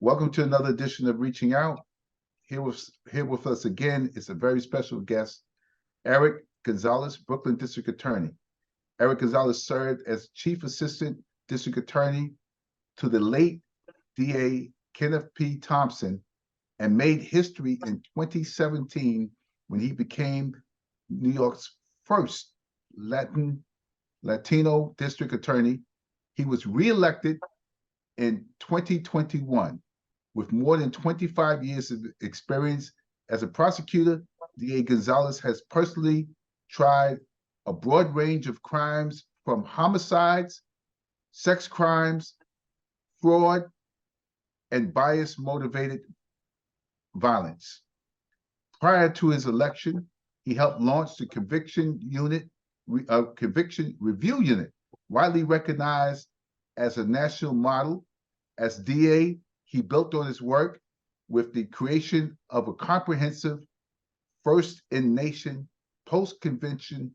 Welcome to another edition of Reaching Out. Here with us again is a very special guest, Eric Gonzalez, Brooklyn District Attorney. Eric Gonzalez served as Chief Assistant District Attorney to the late DA Kenneth P. Thompson and made history in 2017 when he became New York's first Latino District Attorney. He was reelected in 2021. With more than 25 years of experience as a prosecutor, DA Gonzalez has personally tried a broad range of crimes from homicides, sex crimes, fraud, and bias-motivated violence. Prior to his election, he helped launch the Conviction Review Unit, widely recognized as a national model. As DA, he built on his work with the creation of a comprehensive, first-in-nation, post-conviction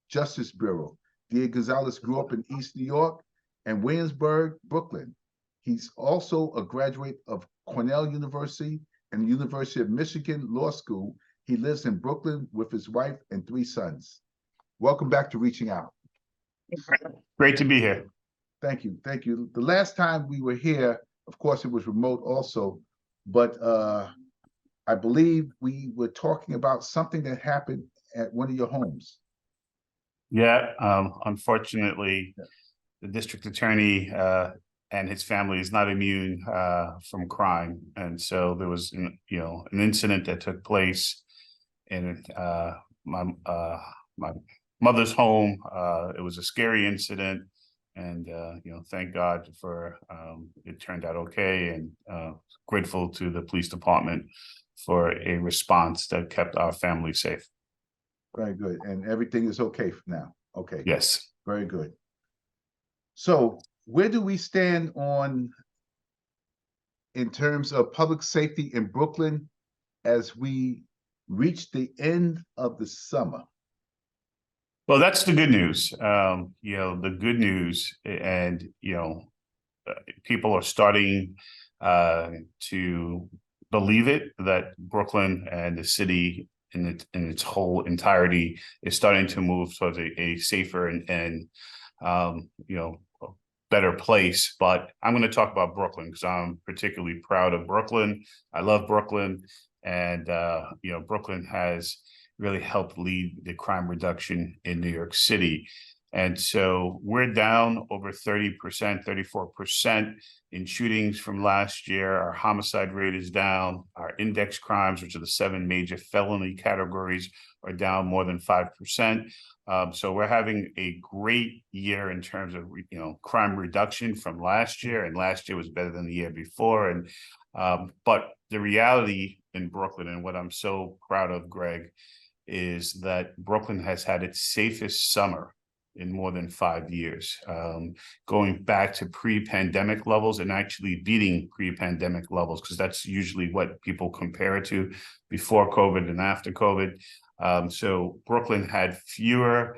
Justice Bureau. DA Gonzalez grew up in East New York and Williamsburg, Brooklyn. He's also a graduate of Cornell University and the University of Michigan Law School. He lives in Brooklyn with his wife and 3 sons. Welcome back to Reaching Out. Great to be here. Thank you. Thank you. The last time we were here, of course, it was remote also, but I believe we were talking about something that happened at one of your homes. Yeah, unfortunately, the district attorney and his family is not immune from crime, and so there was, an incident that took place in my mother's home. It was a scary incident. And, thank God for it turned out okay, and grateful to the police department for a response that kept our family safe. Very good. And everything is okay now. Okay. Yes. Very good. So where do we stand in terms of public safety in Brooklyn as we reach the end of the summer? Well, that's the good news. The good news, and people are starting to believe it, that Brooklyn and the city in its whole entirety is starting to move towards a safer and better place. But I'm going to talk about Brooklyn because I'm particularly proud of Brooklyn. I love Brooklyn, and Brooklyn has really helped lead the crime reduction in New York City. And so we're down over 30%, 34% in shootings from last year. Our homicide rate is down. Our index crimes, which are the 7 major felony categories, are down more than 5%. So we're having a great year in terms of crime reduction from last year, and last year was better than the year before. And but the reality in Brooklyn, and what I'm so proud of, Greg, is that Brooklyn has had its safest summer in more than 5 years, going back to pre-pandemic levels and actually beating pre-pandemic levels, because that's usually what people compare it to, before COVID and after COVID. So Brooklyn had fewer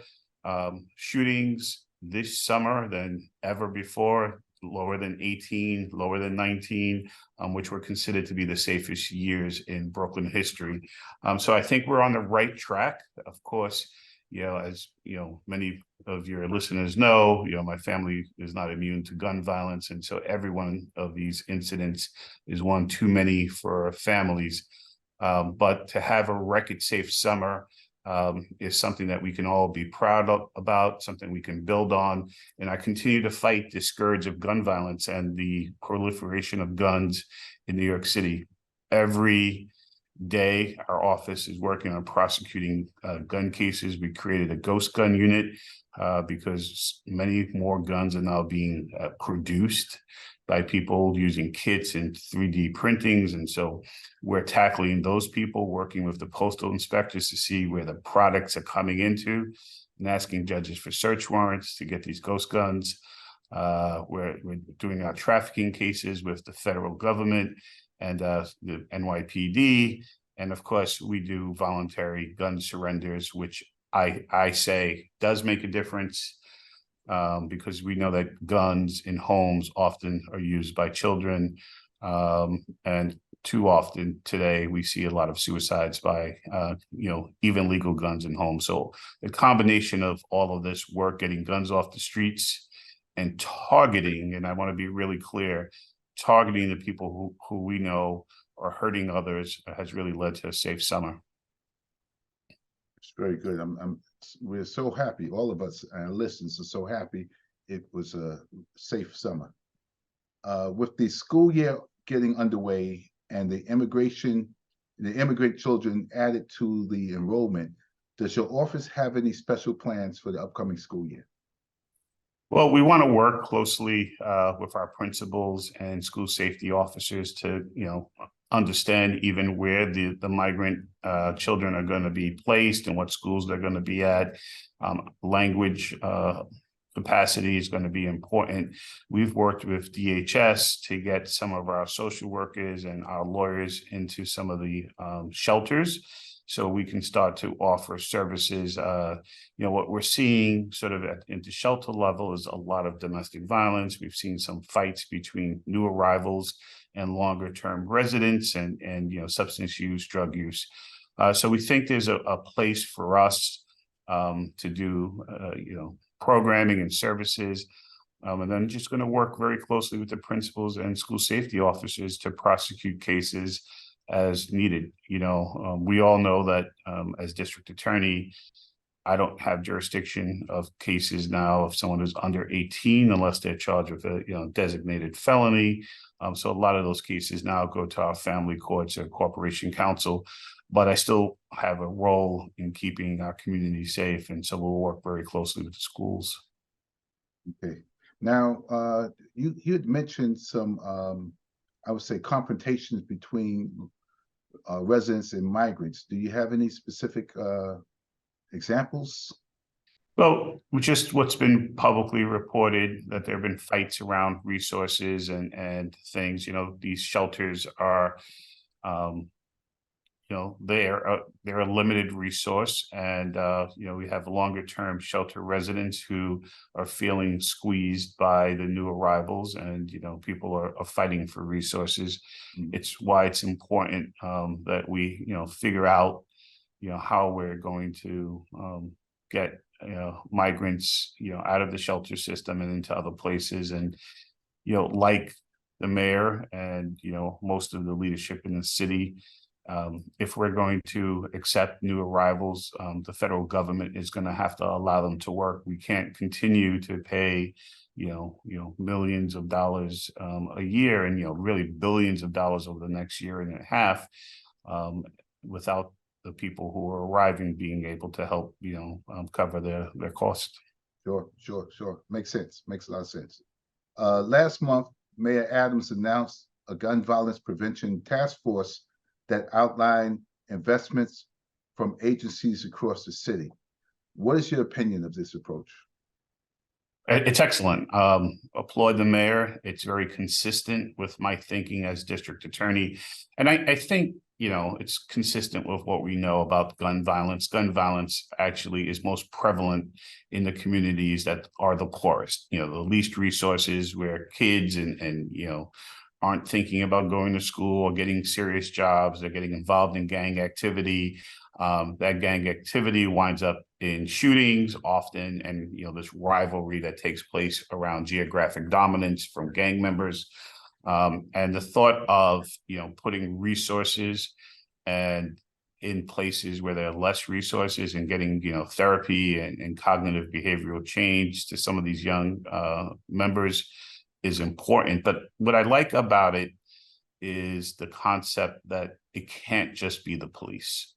shootings this summer than ever before, lower than 18, lower than 19, which were considered to be the safest years in Brooklyn history. So I think we're on the right track. Of course, as many of your listeners know, my family is not immune to gun violence, and so every one of these incidents is one too many for families. But to have a record-safe summer is something that we can all be proud about, something we can build on. And I continue to fight the scourge of gun violence and the proliferation of guns in New York City. Every day, our office is working on prosecuting gun cases. We created a ghost gun unit because many more guns are now being produced by people using kits and 3D printings. And so we're tackling those people, working with the postal inspectors to see where the products are coming into, and asking judges for search warrants to get these ghost guns. We're doing our trafficking cases with the federal government and the NYPD. And of course, we do voluntary gun surrenders, which I say does make a difference. because we know that guns in homes often are used by children. And too often today, we see a lot of suicides by, even legal guns in homes. So the combination of all of this work, getting guns off the streets and targeting, and I want to be really clear, targeting the people who we know are hurting others has really led to a safe summer. It's very good. We're so happy. All of us, our listeners, are so happy it was a safe summer. With the school year getting underway and the immigrant children added to the enrollment, does your office have any special plans for the upcoming school year? Well, we want to work closely with our principals and school safety officers to, understand even where the migrant children are going to be placed and what schools they're going to be at. Language capacity is going to be important. We've worked with DHS to get some of our social workers and our lawyers into some of the shelters, so we can start to offer services. What we're seeing sort of at the shelter level is a lot of domestic violence. We've seen some fights between new arrivals and longer term residents, and substance use, drug use. So we think there's a place for us to do programming and services. And then just going to work very closely with the principals and school safety officers to prosecute cases as needed. We all know that as district attorney, I don't have jurisdiction of cases now if someone is under 18 unless they're charged with a designated felony. So a lot of those cases now go to our family courts or corporation counsel, but I still have a role in keeping our community safe, and so we'll work very closely with the schools. Okay. Now, you had mentioned some, I would say, confrontations between residents and migrants. Do you have any specific examples? Well, just what's been publicly reported, that there have been fights around resources and things. These shelters are, they're a limited resource, and we have longer term shelter residents who are feeling squeezed by the new arrivals, and people are fighting for resources. It's why it's important that we figure out how we're going to get migrants out of the shelter system and into other places. And like the mayor and most of the leadership in the city, if we're going to accept new arrivals, the federal government is going to have to allow them to work. We can't continue to pay millions of dollars a year, and really billions of dollars over the next year and a half, without the people who are arriving being able to help cover their costs. Sure. Makes sense. Makes a lot of sense. Last month, Mayor Adams announced a gun violence prevention task force that outlined investments from agencies across the city. What is your opinion of this approach? It's excellent. Applaud the mayor. It's very consistent with my thinking as district attorney. And I think, it's consistent with what we know about gun violence. Gun violence actually is most prevalent in the communities that are the poorest, the least resources, where kids and aren't thinking about going to school or getting serious jobs. They're getting involved in gang activity. That gang activity winds up in shootings often, and this rivalry that takes place around geographic dominance from gang members. And the thought of putting resources and in places where there are less resources and getting therapy and cognitive behavioral change to some of these young members is important. But what I like about it is the concept that it can't just be the police.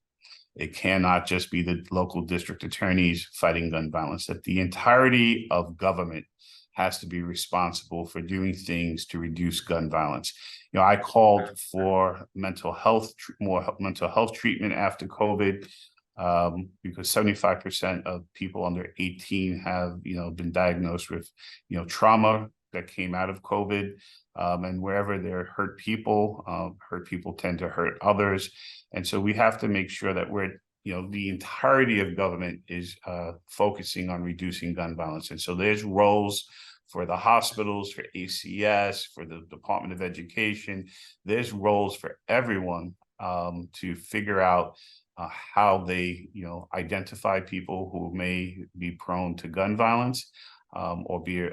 It cannot just be the local district attorneys fighting gun violence, that the entirety of government has to be responsible for doing things to reduce gun violence. I called for more mental health treatment after COVID, because 75% of people under 18 have, been diagnosed with, trauma that came out of COVID. And wherever there are hurt people tend to hurt others. And so we have to make sure that we're, the entirety of government is focusing on reducing gun violence. And so there's roles for the hospitals, for ACS, for the Department of Education. There's roles for everyone to figure out how they, identify people who may be prone to gun violence or be,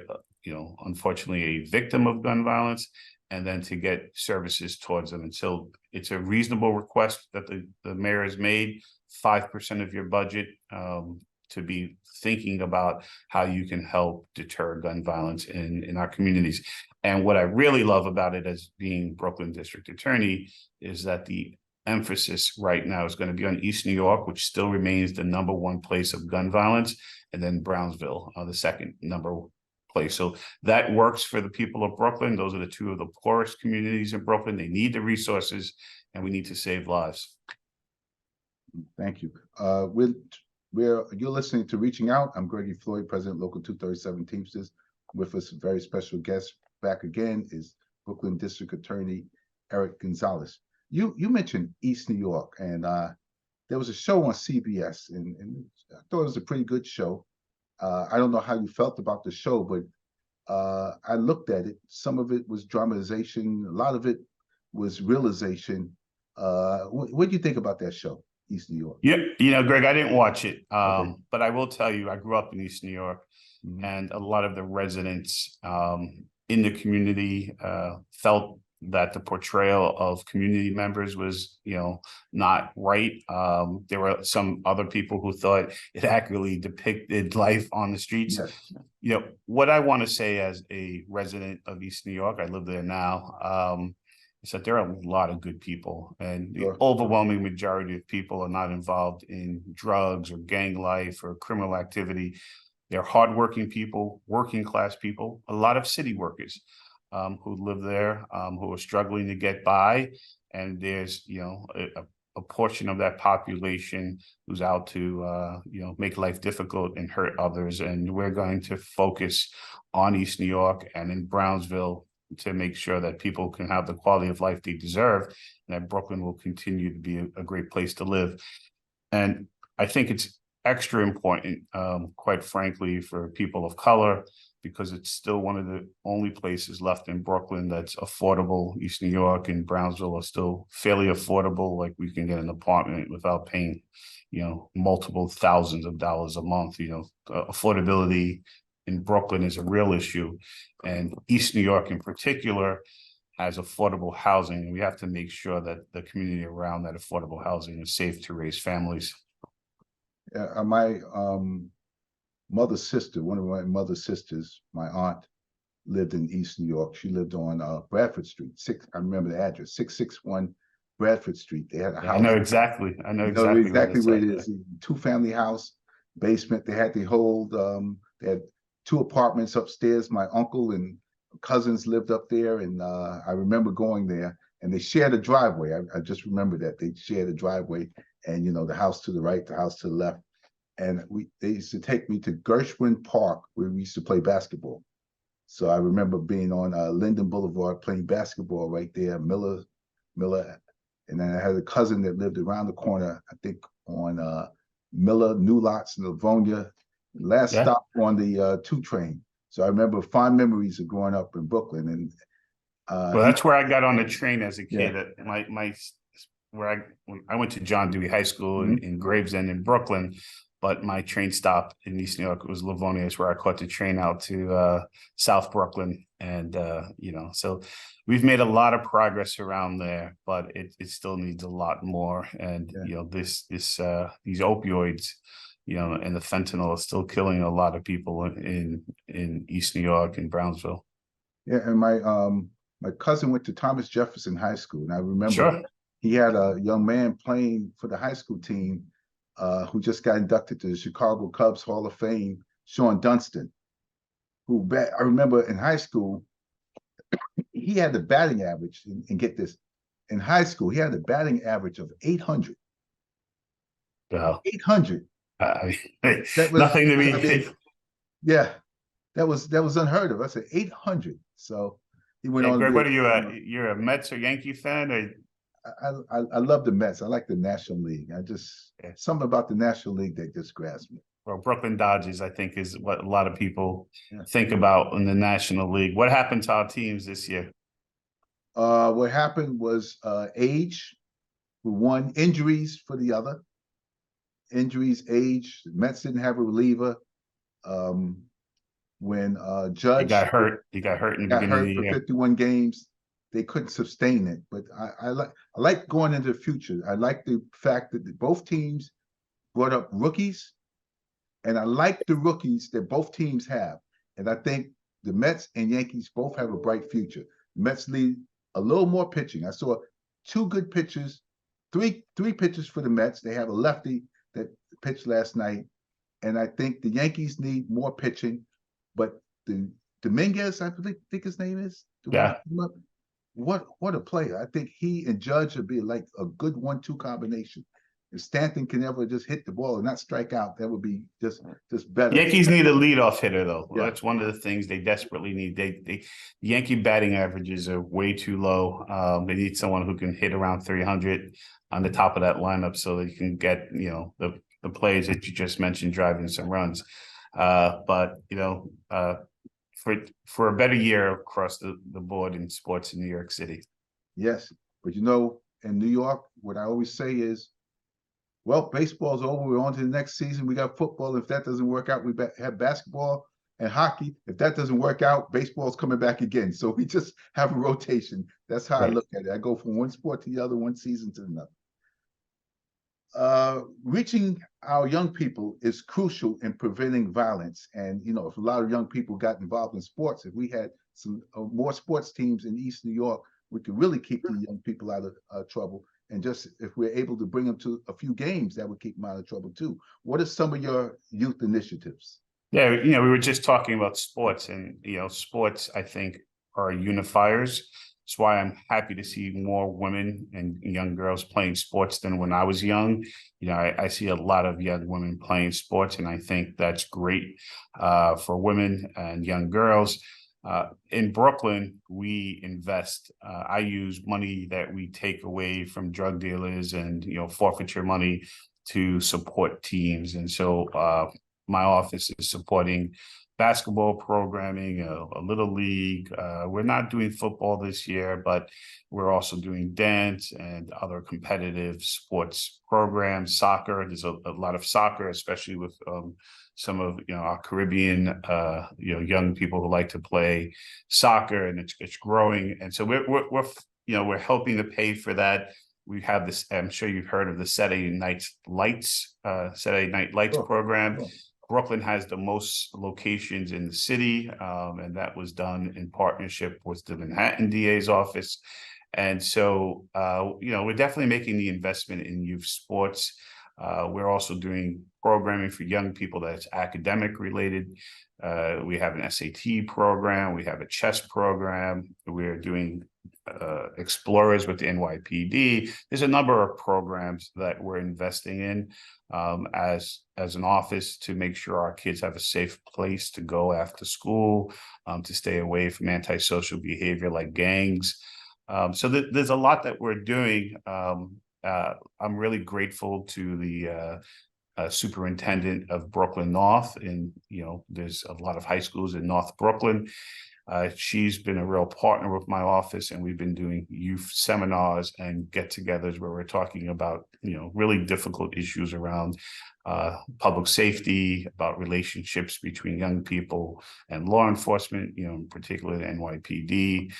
unfortunately, a victim of gun violence, and then to get services towards them. And so it's a reasonable request that the mayor has made, 5% of your budget to be thinking about how you can help deter gun violence in our communities. And what I really love about it as being Brooklyn District Attorney is that the emphasis right now is going to be on East New York, which still remains the #1 place of gun violence, and then Brownsville, the second number place. So that works for the people of Brooklyn. Those are the two of the poorest communities in Brooklyn. They need the resources, and we need to save lives. Thank you. You're listening to Reaching Out. I'm Gregory Floyd, President, Local 237 Teamsters. With us, a very special guest back again is Brooklyn District Attorney Eric Gonzalez. You mentioned East New York, and there was a show on CBS, and I thought it was a pretty good show. I don't know how you felt about the show, but I looked at it. Some of it was dramatization, a lot of it was realization. What do you think about that show, East New York? Yeah, Greg, I didn't watch it, Okay. but I will tell you, I grew up in East New York, and a lot of the residents in the community felt that the portrayal of community members was, not right. There were some other people who thought it accurately depicted life on the streets. Yes. What I want to say as a resident of East New York, I live there now, is that there are a lot of good people, and the overwhelming majority of people are not involved in drugs or gang life or criminal activity. They're hardworking people, working class people, a lot of city workers who live there, who are struggling to get by. And there's, a portion of that population who's out to, make life difficult and hurt others. And we're going to focus on East New York and in Brownsville to make sure that people can have the quality of life they deserve, and that Brooklyn will continue to be a great place to live. And I think it's extra important, quite frankly, for people of color, because it's still one of the only places left in Brooklyn that's affordable. East New York and Brownsville are still fairly affordable. Like, we can get an apartment without paying, multiple thousands of dollars a month. Affordability in Brooklyn is a real issue, and East New York in particular has affordable housing, and we have to make sure that the community around that affordable housing is safe to raise families. My mother's sister, one of my mother's sisters, my aunt, lived in East New York. She lived on Bradford Street. I remember the address, 661 Bradford Street. They had a house. I know exactly where it is. 2-family house, basement. They had they had 2 apartments upstairs. My uncle and cousins lived up there, and I remember going there. And they shared a driveway. I just remember that they shared a driveway, and the house to the right, the house to the left. And they used to take me to Gershwin Park, where we used to play basketball. So I remember being on Linden Boulevard playing basketball right there, Miller. And then I had a cousin that lived around the corner, I think on Miller, New Lots, Livonia. Last stop on the 2 train. So I remember fond memories of growing up in Brooklyn. And well, that's where I got on the train as a kid. I went to John Dewey High School in Gravesend in Brooklyn, but my train stop in East New York was Livonia, where I caught the train out to South Brooklyn. And, so we've made a lot of progress around there, but it still needs a lot more. And, these opioids, and the fentanyl is still killing a lot of people in East New York and Brownsville. Yeah, and my cousin went to Thomas Jefferson High School, and I remember he had a young man playing for the high school team who just got inducted to the Chicago Cubs Hall of Fame, Sean Dunston, who I remember in high school, he had the batting average, and get this, in high school, he had the batting average of 800. Wow. 800. That was nothing to me. That was unheard of. I said 800. So he went on. Greg, what are you? You're a Mets or Yankee fan? Or? I love the Mets. I like the National League. Yeah. Something about the National League that just grabs me. Well, Brooklyn Dodgers, I think, is what a lot of people Yeah. think about in the National League. What happened to our teams this year? What happened was age for one, injuries for the other. Injuries, age. The Mets didn't have a reliever. Um, when He got Judge hurt. He got hurt in the got beginning of hurt the for year. 51 games, they couldn't sustain it. But I like going into the future. I like the fact that both teams brought up rookies, and I like the rookies that both teams have. And I think the Mets and Yankees both have a bright future. The Mets need a little more pitching. I saw two good pitchers, three pitchers for the Mets. They have a lefty that pitched last night, and I think the Yankees need more pitching. But the Dominguez, I think his name is the one Yeah. that came up. What a player! I think he and Judge would be like a good 1-2 combination. If Stanton can ever just hit the ball and not strike out, that would be just better. Yankees need a leadoff hitter, though. Yeah. That's one of the things they desperately need. The Yankee batting averages are way too low. They need someone who can hit around 300 on the top of that lineup, so they can get the players that you just mentioned driving some runs. But for a better year across the board in sports in New York City. Yes, but in New York, what I always say is, well, baseball's over. We're on to the next season. We got football. If that doesn't work out, we have basketball and hockey. If that doesn't work out, baseball's coming back again. So we just have a rotation. That's how I look at it. I go from one sport to the other, one season to another. Reaching our young people is crucial in preventing violence. And, if a lot of young people got involved in sports, if we had some more sports teams in East New York, we could really keep the young people out of trouble. And just if we're able to bring them to a few games, that would keep them out of trouble too. What are some of your youth initiatives? Yeah, we were just talking about sports, and sports, I think, are unifiers. That's why I'm happy to see more women and young girls playing sports than when I was young. I see a lot of young women playing sports, and I think that's great for women and young girls. In Brooklyn, we invest. I use money that we take away from drug dealers and forfeiture money to support teams, and so my office is supporting basketball programming, a little league. We're not doing football this year, but we're also doing dance and other competitive sports programs. Soccer, there's a lot of soccer, especially with some of our Caribbean young people who like to play soccer, and it's growing. And so we're helping to pay for that. We have this. I'm sure you've heard of the Saturday Night Lights program. Sure. Brooklyn has the most locations in the city, and that was done in partnership with the Manhattan DA's office. And so, we're definitely making the investment in youth sports. We're also doing programming for young people that's academic related. We have an SAT program. We have a chess program. We're doing explorers with the NYPD. There's a number of programs that we're investing in as an office to make sure our kids have a safe place to go after school, to stay away from antisocial behavior like gangs. So there's a lot that we're doing. I'm really grateful to the superintendent of Brooklyn North, and there's a lot of high schools in North Brooklyn. She's been a real partner with my office, and we've been doing youth seminars and get-togethers where we're talking about really difficult issues around public safety, about relationships between young people and law enforcement, in particular the NYPD.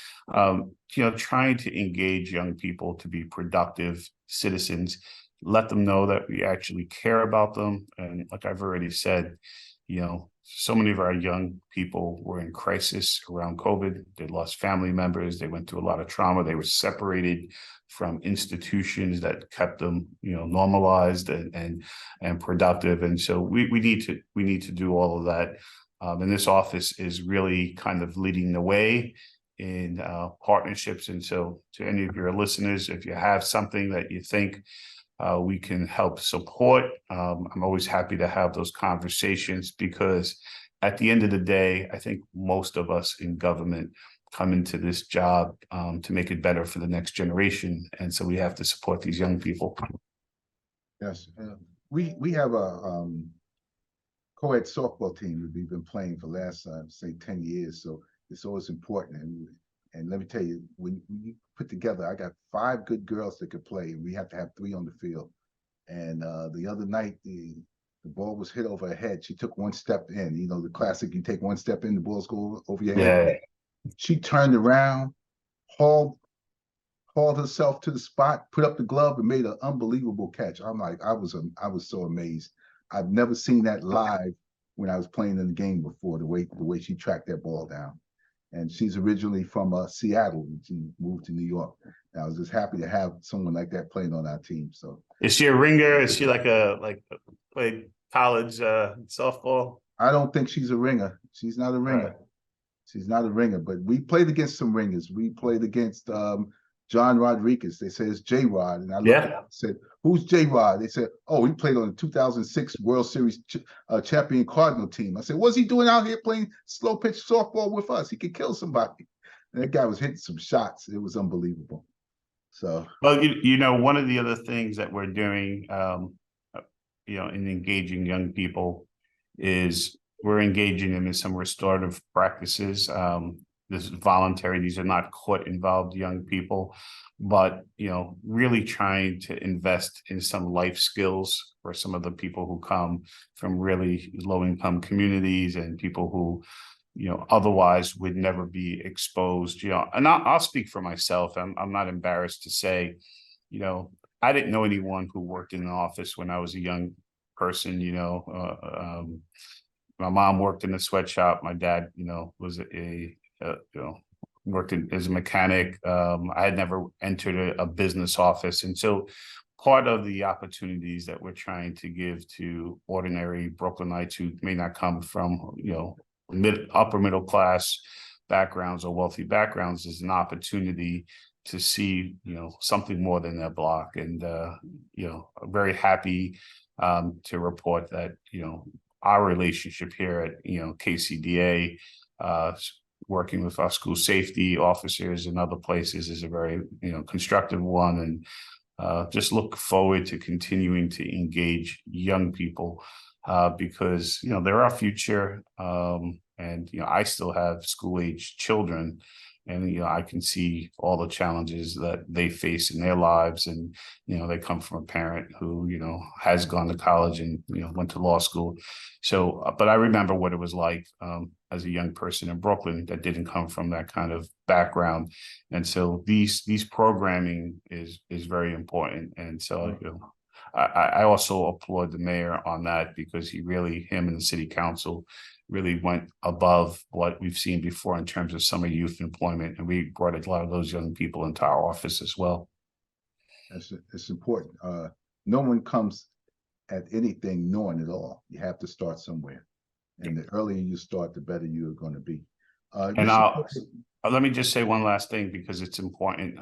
Trying to engage young people to be productive citizens, let them know that we actually care about them. And like I've already said, so many of our young people were in crisis around COVID. They lost family members. They went through a lot of trauma. They were separated from institutions that kept them, normalized and productive. And so we need to do all of that. And this office is really kind of leading the way in partnerships. And so to any of your listeners, if you have something that you think we can help support, I'm always happy to have those conversations, because at the end of the day, I think most of us in government come into this job to make it better for the next generation. And so we have to support these young people. Yes, we have a co-ed softball team that we've been playing for the last say 10 years. So it's always important. And let me tell you, when you put together, I got 5 good girls that could play, and we have to have 3 on the field. And the other night, the ball was hit over her head. She took 1 step in. You know, the classic: you take 1 step in, the balls go over your head. Yeah. She turned around, hauled herself to the spot, put up the glove, and made an unbelievable catch. I'm like, I was so amazed. I've never seen that live when I was playing in the game before. The way she tracked that ball down, and she's originally from Seattle. She moved to New York. And I was just happy to have someone like that playing on our team. So, Is she a ringer? Is she like played college softball? I don't think she's a ringer. She's not a ringer. Right. She's not a ringer, but we played against some ringers. We played against John Rodriguez. They said it's J Rod. And I looked at him and said, "Who's J Rod?" They said, "Oh, he played on the 2006 World Series champion Cardinal team." I said, "What's he doing out here playing slow pitch softball with us? He could kill somebody." And that guy was hitting some shots. It was unbelievable. So, Well, you know, one of the other things that we're doing, in engaging young people is we're engaging them in some restorative practices. This is voluntary. These are not court involved young people, but, really trying to invest in some life skills for some of the people who come from really low income communities and people who, otherwise would never be exposed, and I'll speak for myself. I'm not embarrassed to say, I didn't know anyone who worked in an office when I was a young person. My mom worked in a sweatshop. My dad, was worked as a mechanic. I had never entered a business office. And so part of the opportunities that we're trying to give to ordinary Brooklynites who may not come from, upper middle class backgrounds or wealthy backgrounds is an opportunity to see, something more than their block. And, I'm very happy to report that, our relationship here at, KCDA, working with our school safety officers and other places is a very, constructive one. And just look forward to continuing to engage young people because, they're our future. And, I still have school age children. And, I can see all the challenges that they face in their lives. And, they come from a parent who, has gone to college and, went to law school. So, but I remember what it was like as a young person in Brooklyn that didn't come from that kind of background. And so these programming is very important. And so, I also applaud the mayor on that because him and the city council really went above what we've seen before in terms of summer youth employment. And we brought a lot of those young people into our office as well. it's important. No one comes at anything knowing it all. You have to start somewhere. And the earlier you start, the better you're going to be. And let me just say one last thing because it's important.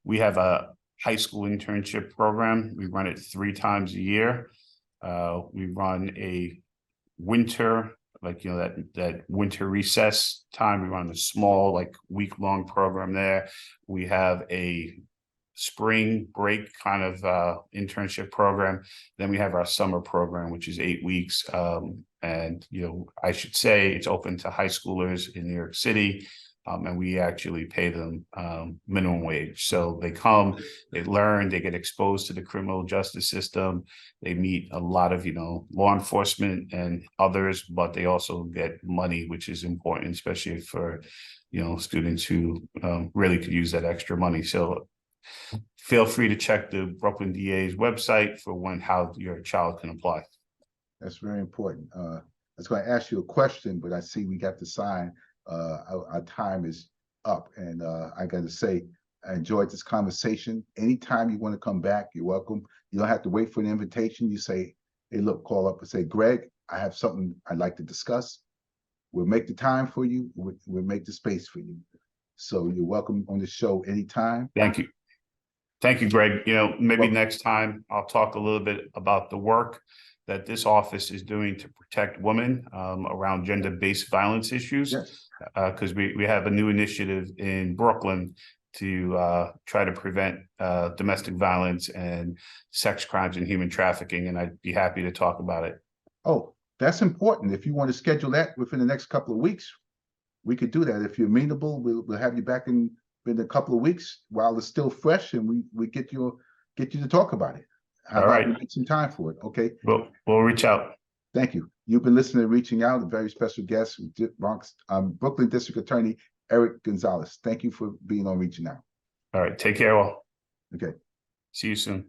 We have a high school internship program. We run it 3 times a year. We run a winter, that winter recess time. We run a small, week-long program there. We have a spring break kind of internship program. Then we have our summer program, which is 8 weeks. And, I should say it's open to high schoolers in New York City. And we actually pay them minimum wage. So they come, they learn, they get exposed to the criminal justice system. They meet a lot of, law enforcement and others, but they also get money, which is important, especially for, students who really could use that extra money. So feel free to check the Brooklyn DA's website for how your child can apply. That's very important. I was going to ask you a question, but I see we got the sign. Our time is up, and I got to say, I enjoyed this conversation. Anytime you want to come back, you're welcome. You don't have to wait for an invitation. You say, "Hey, look, call up and say, Greg, I have something I'd like to discuss." We'll make the time for you. We'll make the space for you. So you're welcome on the show anytime. Thank you. Thank you, Greg. Maybe next time I'll talk a little bit about the work that this office is doing to protect women around gender-based violence issues. Yes. Because we have a new initiative in Brooklyn to try to prevent domestic violence and sex crimes and human trafficking, and I'd be happy to talk about it. Oh, that's important. If you want to schedule that within the next couple of weeks, we could do that. If you're amenable, we'll have you back in a couple of weeks while it's still fresh, and we get you to talk about it. How All about right. we get some time for it? Okay. We'll reach out. Thank you. You've been listening to Reaching Out, a very special guest, Brooklyn District Attorney Eric Gonzalez. Thank you for being on Reaching Out. All right. Take care, all. Okay. See you soon.